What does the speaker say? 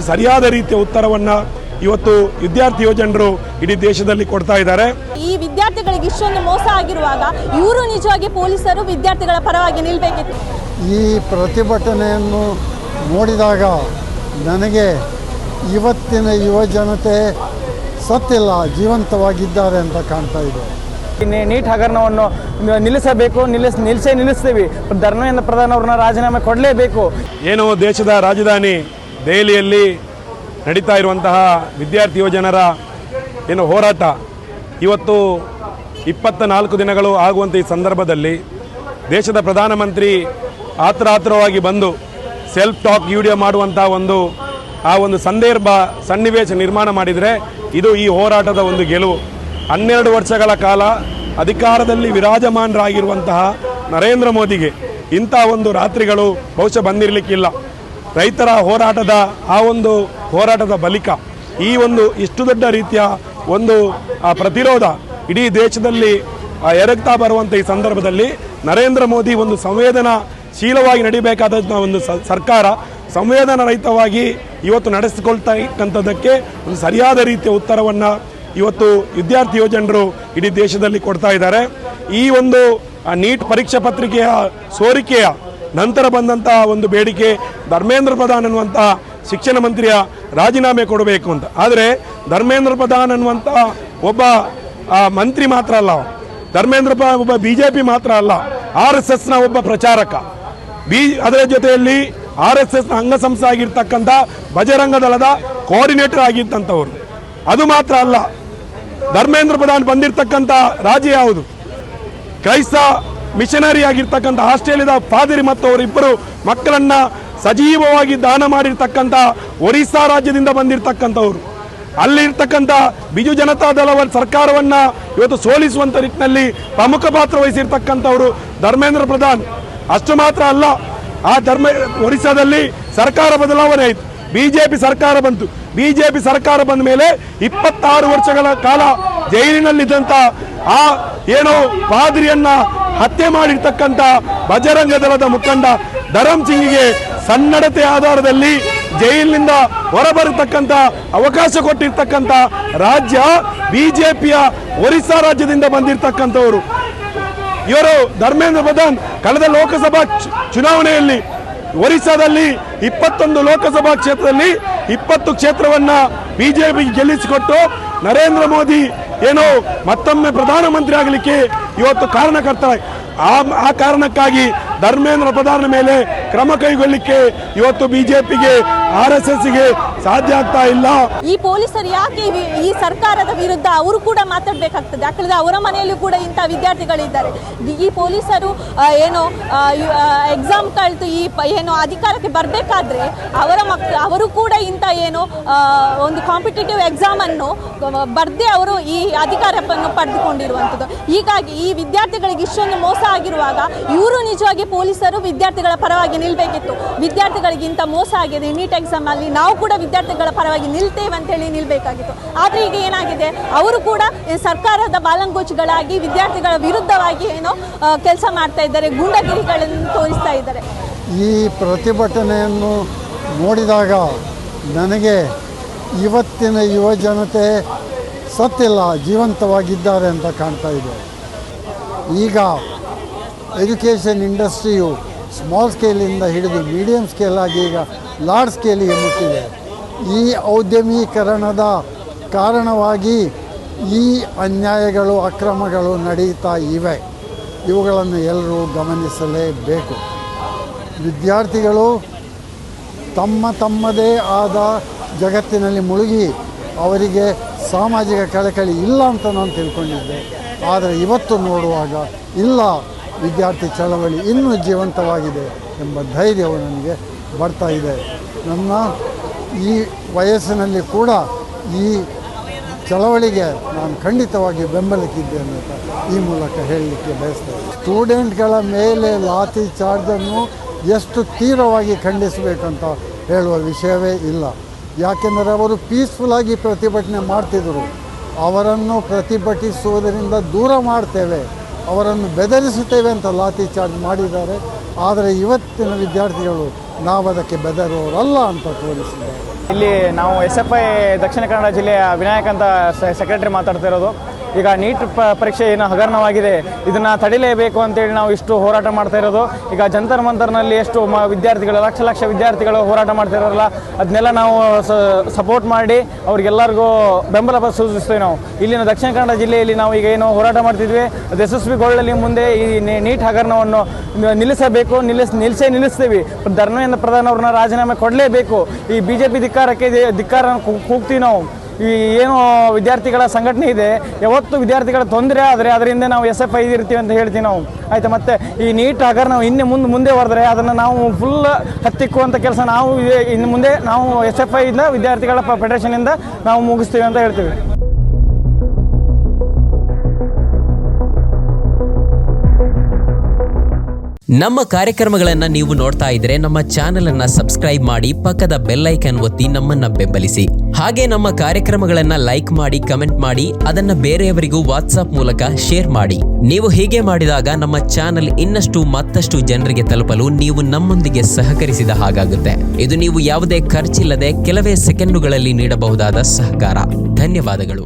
ಸರಿಯಾದ ರೀತಿಯ ಉತ್ತರವನ್ನು ಇವತ್ತು ವಿದ್ಯಾರ್ಥಿ ಯೋಜನರು ಇಡೀ ದೇಶದಲ್ಲಿ ಕೊಡ್ತಾ ಇದ್ದಾರೆ. ಈ ವಿದ್ಯಾರ್ಥಿಗಳಿಗೆ ಇಷ್ಟೊಂದು ಮೋಸ ಆಗಿರುವಾಗ ಇವರು ನಿಜವಾಗಿ ಪೊಲೀಸರು ವಿದ್ಯಾರ್ಥಿಗಳ ಪರವಾಗಿ ನಿಲ್ಲಬೇಕಿತ್ತು. ಈ ಪ್ರತಿಭಟನೆಯನ್ನು ನೋಡಿದಾಗ ನನಗೆ ಇವತ್ತಿನ ಯುವ ಜನತೆ ಸತ್ತಿಲ್ಲ, ಜೀವಂತವಾಗಿದ್ದಾರೆ ಅಂತ ಕಾಣ್ತಾ ಇದೆ. ನೀಟ್ ಹಗರಣವನ್ನು ನಿಲ್ಲಿಸಬೇಕು, ನಿಲ್ಲಿಸ್ತೀವಿ. ಧರ್ಮೇಂದ್ರ ಪ್ರಧಾನ್ ಅವ್ರನ್ನ ರಾಜೀನಾಮೆ ಕೊಡಲೇಬೇಕು. ಏನು ದೇಶದ ರಾಜಧಾನಿ ದೆಹಲಿಯಲ್ಲಿ ನಡೀತಾ ಇರುವಂತಹ ವಿದ್ಯಾರ್ಥಿ ಯೋಜನರ ಏನು ಹೋರಾಟ ಇವತ್ತು 24 ದಿನಗಳು ಆಗುವಂಥ ಈ ಸಂದರ್ಭದಲ್ಲಿ ದೇಶದ ಪ್ರಧಾನಮಂತ್ರಿ ಆತುರಾತುರವಾಗಿ ಬಂದು ಸೆಲ್ಫ್ ಟಾಕ್ ವಿಡಿಯೋ ಮಾಡುವಂಥ ಒಂದು ಸನ್ನಿವೇಶ ನಿರ್ಮಾಣ ಮಾಡಿದರೆ ಇದು ಈ ಹೋರಾಟದ ಒಂದು ಗೆಲುವು. 12 ವರ್ಷಗಳ ಕಾಲ ಅಧಿಕಾರದಲ್ಲಿ ವಿರಾಜಮಾನರಾಗಿರುವಂತಹ ನರೇಂದ್ರ ಮೋದಿಗೆ ಇಂಥ ಒಂದು ರಾತ್ರಿಗಳು ಬಹುಶಃ ಬಂದಿರಲಿಕ್ಕಿಲ್ಲ. ರೈತರ ಹೋರಾಟದ ಬಳಿಕ ಇಷ್ಟು ದೊಡ್ಡ ರೀತಿಯ ಪ್ರತಿರೋಧ ಇಡೀ ದೇಶದಲ್ಲಿ ಎರಗ್ತಾ ಬರುವಂಥ ಈ ಸಂದರ್ಭದಲ್ಲಿ ನರೇಂದ್ರ ಮೋದಿ ಸಂವೇದನಾಶೀಲವಾಗಿ ನಡಿಬೇಕಾದ ಒಂದು ಸರ್ಕಾರ ಸಂವೇದನಾರಹಿತವಾಗಿ ಇವತ್ತು ನಡೆಸಿಕೊಳ್ತಾ ಇಕ್ಕಂಥದ್ದಕ್ಕೆ ಒಂದು ಸರಿಯಾದ ರೀತಿಯ ಉತ್ತರವನ್ನು ಇವತ್ತು ವಿದ್ಯಾರ್ಥಿ ಯೋಜನರು ಇಡೀ ದೇಶದಲ್ಲಿ ಕೊಡ್ತಾ ಇದ್ದಾರೆ. ಈ ನೀಟ್ ಪರೀಕ್ಷಾ ಪತ್ರಿಕೆಯ ಸೋರಿಕೆಯ ನಂತರ ಬಂದಂತಹ ಒಂದು ಬೇಡಿಕೆ ಧರ್ಮೇಂದ್ರ ಪ್ರಧಾನ್ ಅನ್ನುವಂಥ ಶಿಕ್ಷಣ ಮಂತ್ರಿಯ ರಾಜೀನಾಮೆ ಕೊಡಬೇಕು ಅಂತ. ಆದರೆ ಧರ್ಮೇಂದ್ರ ಪ್ರಧಾನ್ ಅನ್ನುವಂಥ ಒಬ್ಬ ಮಂತ್ರಿ ಮಾತ್ರ ಅಲ್ಲ, ಧರ್ಮೇಂದ್ರ ಪ್ರಧಾನ್ ಒಬ್ಬ BJP ಮಾತ್ರ ಅಲ್ಲ, RSSನ ಒಬ್ಬ ಪ್ರಚಾರಕ. ಅದರ ಜೊತೆಯಲ್ಲಿ RSSನ ಅಂಗಸಂಸ್ಥೆ ಆಗಿರ್ತಕ್ಕಂಥ ಬಜರಂಗ ದಳದ ಕೋಆರ್ಡಿನೇಟರ್ ಆಗಿದ್ದಂಥವ್ರು. ಅದು ಮಾತ್ರ ಅಲ್ಲ, ಧರ್ಮೇಂದ್ರ ಪ್ರಧಾನ್ ಬಂದಿರತಕ್ಕಂಥ ರಾಜ್ಯ ಯಾವುದು? ಕ್ರೈಸ್ತ ಮಿಷನರಿ ಆಗಿರ್ತಕ್ಕಂಥ ಆಸ್ಟ್ರೇಲಿಯಾದ ಪಾದಿರಿ ಮತ್ತು ಅವರಿಬ್ಬರು ಮಕ್ಕಳನ್ನ ಸಜೀವವಾಗಿ ದಾನ ಮಾಡಿರ್ತಕ್ಕಂಥ ಒರಿಸ್ಸಾ ರಾಜ್ಯದಿಂದ ಬಂದಿರತಕ್ಕಂಥವ್ರು. ಅಲ್ಲಿರ್ತಕ್ಕಂಥ ಬಿಜು ಜನತಾ ದಳದ ಸರ್ಕಾರವನ್ನ ಇವತ್ತು ಸೋಲಿಸುವಂತ ನಿಟ್ಟಿನಲ್ಲಿ ಪ್ರಮುಖ ಪಾತ್ರ ವಹಿಸಿರ್ತಕ್ಕಂಥವ್ರು ಧರ್ಮೇಂದ್ರ ಪ್ರಧಾನ್. ಅಷ್ಟು ಮಾತ್ರ ಅಲ್ಲ, ಒರಿಸ್ಸಾದಲ್ಲಿ ಸರ್ಕಾರ ಬದಲಾವಣೆ ಆಯಿತು, BJP ಸರ್ಕಾರ ಬಂತು. BJP ಸರ್ಕಾರ ಬಂದ ಮೇಲೆ 26 ವರ್ಷಗಳ ಕಾಲ ಜೈಲಿನಲ್ಲಿದ್ದಂಥ ಪಾದ್ರಿಯನ್ನ ಹತ್ಯೆ ಮಾಡಿರ್ತಕ್ಕಂಥ ಬಜರಂಗ ದಳದ ಮುಖಂಡ ಧರಮ್ ಸಿಂಗ್ಗೆ ಸನ್ನಡತೆ ಆಧಾರದಲ್ಲಿ ಜೈಲಿನಿಂದ ಹೊರಬರತಕ್ಕಂಥ ಅವಕಾಶ ಕೊಟ್ಟಿರ್ತಕ್ಕಂಥ ರಾಜ್ಯ BJPಯ ಒರಿಸ್ಸಾ ರಾಜ್ಯದಿಂದ ಬಂದಿರತಕ್ಕಂಥವರು. ಇವರು ಧರ್ಮೇಂದ್ರ ಪ್ರಧಾನ್ ಕಳೆದ ಲೋಕಸಭಾ ಚುನಾವಣೆಯಲ್ಲಿ ಒರಿಸ್ಸಾದಲ್ಲಿ 21 ಲೋಕಸಭಾ ಕ್ಷೇತ್ರದಲ್ಲಿ 20 ಕ್ಷೇತ್ರವನ್ನ BJP ಗೆಲ್ಲಿಸಿಕೊಟ್ಟು ನರೇಂದ್ರ ಮೋದಿ ಮತ್ತೊಮ್ಮೆ ಪ್ರಧಾನಮಂತ್ರಿ ಆಗಲಿಕ್ಕೆ ಇವತ್ತು ಕಾರಣಕರ್ತ. ಆ ಕಾರಣಕ್ಕಾಗಿ ಧರ್ಮೇಂದ್ರ ಪ್ರಧಾನ ಮೇಲೆ ಕ್ರಮ ಕೈಗೊಳ್ಳಲಿಕ್ಕೆ ಇವತ್ತು BJPಗೆ RSSಗೆ ಸಾಧ್ಯ ಆಗ್ತಾ ಇಲ್ಲ. ಈ ಪೊಲೀಸರು ಯಾಕೆ ಈ ಸರ್ಕಾರದ ವಿರುದ್ಧ ಅವರು ಕೂಡ ಮಾತಾಡಬೇಕಾಗ್ತದೆ? ಯಾಕಂದ್ರೆ ಅವರ ಮನೆಯಲ್ಲೂ ಕೂಡ ಇಂಥ ವಿದ್ಯಾರ್ಥಿಗಳಿದ್ದಾರೆ. ಈ ಪೊಲೀಸರು ಎಕ್ಸಾಮ್ ಕಳೆದು ಅಧಿಕಾರಕ್ಕೆ ಬರಬೇಕಾದ್ರೆ ಅವರು ಕೂಡ ಇಂಥ ಒಂದು ಕಾಂಪಿಟೇಟಿವ್ ಎಕ್ಸಾಮ್ ಅನ್ನು ಬರ್ದೇ ಅವರು ಈ ಅಧಿಕಾರವನ್ನು ಪಡೆದುಕೊಂಡಿರುವಂಥದ್ದು. ಹೀಗಾಗಿ ಈ ವಿದ್ಯಾರ್ಥಿಗಳಿಗೆ ಇಷ್ಟೊಂದು ಮೋಸ ಆಗಿರುವಾಗ ಇವರು ನಿಜವಾಗಿ ಪೊಲೀಸರು ವಿದ್ಯಾರ್ಥಿಗಳ ಪರವಾಗಿ ನಿಲ್ಲಬೇಕಿತ್ತು. ವಿದ್ಯಾರ್ಥಿಗಳಿಗಿಂತ ಮೋಸ ಆಗಿದೆ ನೀಟ್ ಎಕ್ಸಾಮ್ ಅಲ್ಲಿ, ನಾವು ಕೂಡ ವಿದ್ಯಾರ್ಥಿಗಳ ಪರವಾಗಿ ನಿಲ್ತೇವೆ ಅಂತ ಹೇಳಿ ನಿಲ್ಬೇಕಾಗಿತ್ತು. ಆದ್ರೆ ಈಗ ಏನಾಗಿದೆ, ಅವರು ಕೂಡ ಸರ್ಕಾರದ ಬಾಲಂಗೋಚಿಗಳಾಗಿ ವಿದ್ಯಾರ್ಥಿಗಳ ವಿರುದ್ಧವಾಗಿ ಕೆಲಸ ಮಾಡ್ತಾ ಇದ್ದಾರೆ, ಗೂಂಡಾಗಿರಿಗಳನ್ನು ತೋರಿಸ್ತಾ ಇದ್ದಾರೆ. ಈ ಪ್ರತಿಭಟನೆಯನ್ನು ನೋಡಿದಾಗ ನನಗೆ ಇವತ್ತಿನ ಯುವ ಜನತೆ ಸತ್ತಿಲ್ಲ, ಜೀವಂತವಾಗಿದ್ದಾರೆ ಅಂತ ಕಾಣ್ತಾ ಇದೆ. ಈಗ ಎಜುಕೇಷನ್ ಇಂಡಸ್ಟ್ರಿಯು ಸ್ಮಾಲ್ ಸ್ಕೇಲಿಂದ ಹಿಡಿದು ಮೀಡಿಯಂ ಸ್ಕೇಲ್ ಆಗಿ ಈಗ ಲಾರ್ಜ್ ಸ್ಕೇಲಿಗೆ ಮುಟ್ಟಿದೆ. ಈ ಔದ್ಯಮೀಕರಣದ ಕಾರಣವಾಗಿ ಈ ಅನ್ಯಾಯಗಳು, ಅಕ್ರಮಗಳು ನಡೀತಾ ಇವೆ. ಇವುಗಳನ್ನು ಎಲ್ಲರೂ ಗಮನಿಸಲೇಬೇಕು. ವಿದ್ಯಾರ್ಥಿಗಳು ತಮ್ಮದೇ ಆದ ಜಗತ್ತಿನಲ್ಲಿ ಮುಳುಗಿ ಅವರಿಗೆ ಸಾಮಾಜಿಕ ಕಳಕಳಿ ಇಲ್ಲ ಅಂತ ನಾನು ತಿಳ್ಕೊಂಡಿದ್ದೆ. ಆದರೆ ಇವತ್ತು ನೋಡುವಾಗ ಇಲ್ಲ, ವಿದ್ಯಾರ್ಥಿ ಚಳವಳಿ ಇನ್ನೂ ಜೀವಂತವಾಗಿದೆ ಎಂಬ ಧೈರ್ಯವು ನನಗೆ ಬರ್ತಾ ಇದೆ. ನನ್ನ ಈ ವಯಸ್ಸಿನಲ್ಲಿ ಕೂಡ ಈ ಚಳವಳಿಗೆ ನಾನು ಖಂಡಿತವಾಗಿ ಬೆಂಬಲಿಸಿದ್ದೇನೆ ಅಂತ ಈ ಮೂಲಕ ಹೇಳಲಿಕ್ಕೆ ಬಯಸ್ತೇನೆ. ಸ್ಟೂಡೆಂಟ್ಗಳ ಮೇಲೆ ಲಾಠಿ ಚಾರ್ಜನ್ನು ಎಷ್ಟು ತೀವ್ರವಾಗಿ ಖಂಡಿಸಬೇಕಂತ ಹೇಳುವ ವಿಷಯವೇ ಇಲ್ಲ. ಯಾಕೆಂದರೆ ಅವರು ಪೀಸ್ಫುಲ್ಲಾಗಿ ಪ್ರತಿಭಟನೆ ಮಾಡ್ತಿದ್ದರು. ಅವರನ್ನು ಪ್ರತಿಭಟಿಸುವುದರಿಂದ ದೂರ ಮಾಡ್ತೇವೆ, ಅವರನ್ನು ಬೆದರಿಸುತ್ತೇವೆ ಅಂತ ಲಾಠಿ ಚಾರ್ಜ್ ಮಾಡಿದ್ದಾರೆ. ಆದರೆ ಇವತ್ತಿನ ವಿದ್ಯಾರ್ಥಿಗಳು ನಾವದಕ್ಕೆ ಬೆದರುವವರಲ್ಲ ಅಂತ ತೋರಿಸಿದ್ದಾರೆ. ಇಲ್ಲಿ ನಾವು SFI ದಕ್ಷಿಣ ಕನ್ನಡ ಜಿಲ್ಲೆಯ ವಿನಾಯಕ್ ಅಂತ ಸೆಕ್ರೆಟರಿ ಮಾತಾಡ್ತಾ ಇರೋದು. ಈಗ ನೀಟ್ ಪರೀಕ್ಷೆ ಏನು ಹಗರಣವಾಗಿದೆ, ಇದನ್ನು ತಡಿಲೇಬೇಕು ಅಂತೇಳಿ ನಾವು ಇಷ್ಟು ಹೋರಾಟ ಮಾಡ್ತಾ ಇರೋದು. ಈಗ ಜಂತರ್ ಮಂತರ್ನಲ್ಲಿ ಎಷ್ಟು ವಿದ್ಯಾರ್ಥಿಗಳು, ಲಕ್ಷ ವಿದ್ಯಾರ್ಥಿಗಳು ಹೋರಾಟ ಮಾಡ್ತಾ ಇರೋಲ್ಲ, ಅದನ್ನೆಲ್ಲ ನಾವು ಸಪೋರ್ಟ್ ಮಾಡಿ ಅವ್ರಿಗೆಲ್ಲರಿಗೂ ಬೆಂಬಲ ಸೂಚಿಸ್ತೇವೆ. ನಾವು ಇಲ್ಲಿನ ದಕ್ಷಿಣ ಕನ್ನಡ ಜಿಲ್ಲೆಯಲ್ಲಿ ನಾವು ಈಗ ಏನು ಹೋರಾಟ ಮಾಡ್ತಿದ್ವಿ, ಅದು ಯಶಸ್ವಿಗೊಳ್ಳಲಿ. ಮುಂದೆ ಈ ನೀಟ್ ಹಗರಣವನ್ನು ನಿಲ್ಲಿಸಬೇಕು, ನಿಲ್ಲಿಸ್ತೀವಿ. ಧರ್ಮೇಂದ್ರ ಪ್ರಧಾನ್ ಅವ್ರನ್ನ ರಾಜೀನಾಮೆ ಕೊಡಲೇಬೇಕು. ಈ BJP ಧಿಕ್ಕಾರ ಕೂಗ್ತೀವಿ ನಾವು. ಈ ಏನು ವಿದ್ಯಾರ್ಥಿಗಳ ಸಂಘಟನೆ ಇದೆ, ಯಾವತ್ತು ವಿದ್ಯಾರ್ಥಿಗಳ ತೊಂದರೆ ಆದರೆ ಅದರಿಂದ ನಾವು SFI ಇರ್ತೀವಿ ಅಂತ ಹೇಳ್ತೀವಿ ನಾವು. ಆಯಿತಾ, ಮತ್ತು ಈ ನೀಟ್ ಹಗರಣ ಮುಂದೆ ಹೊರದ್ರೆ ಅದನ್ನು ನಾವು ಫುಲ್ ಹತ್ತಿಕ್ಕುವಂಥ ಕೆಲಸ ನಾವು ಇನ್ನು ಮುಂದೆ ನಾವು SFI ಇಂದ ವಿದ್ಯಾರ್ಥಿಗಳ ಫೆಡರೇಷನಿಂದ ನಾವು ಮುಗಿಸ್ತೀವಿ ಅಂತ ಹೇಳ್ತೀವಿ. ನಮ್ಮ ಕಾರ್ಯಕ್ರಮಗಳನ್ನು ನೀವು ನೋಡ್ತಾ ಇದ್ರೆ ನಮ್ಮ ಚಾನೆಲ್ ಅನ್ನ ಸಬ್ಸ್ಕ್ರೈಬ್ ಮಾಡಿ, ಪಕ್ಕದ ಬೆಲ್ ಐಕಾನ್ ಒತ್ತಿ ನಮ್ಮನ್ನ ಬೆಂಬಲಿಸಿ. ಹಾಗೆ ನಮ್ಮ ಕಾರ್ಯಕ್ರಮಗಳನ್ನ ಲೈಕ್ ಮಾಡಿ, ಕಮೆಂಟ್ ಮಾಡಿ, ಅದನ್ನ ಬೇರೆಯವರಿಗೂ ವಾಟ್ಸ್ಆಪ್ ಮೂಲಕ ಶೇರ್ ಮಾಡಿ. ನೀವು ಹೀಗೆ ಮಾಡಿದಾಗ ನಮ್ಮ ಚಾನೆಲ್ ಮತ್ತಷ್ಟು ಜನರಿಗೆ ತಲುಪಲು ನೀವು ನಮ್ಮೊಂದಿಗೆ ಸಹಕರಿಸಿದ ಹಾಗಾಗುತ್ತೆ. ಇದು ನೀವು ಯಾವುದೇ ಖರ್ಚಿಲ್ಲದೆ ಕೆಲವೇ ಸೆಕೆಂಡುಗಳಲ್ಲಿ ನೀಡಬಹುದಾದ ಸಹಕಾರ. ಧನ್ಯವಾದಗಳು.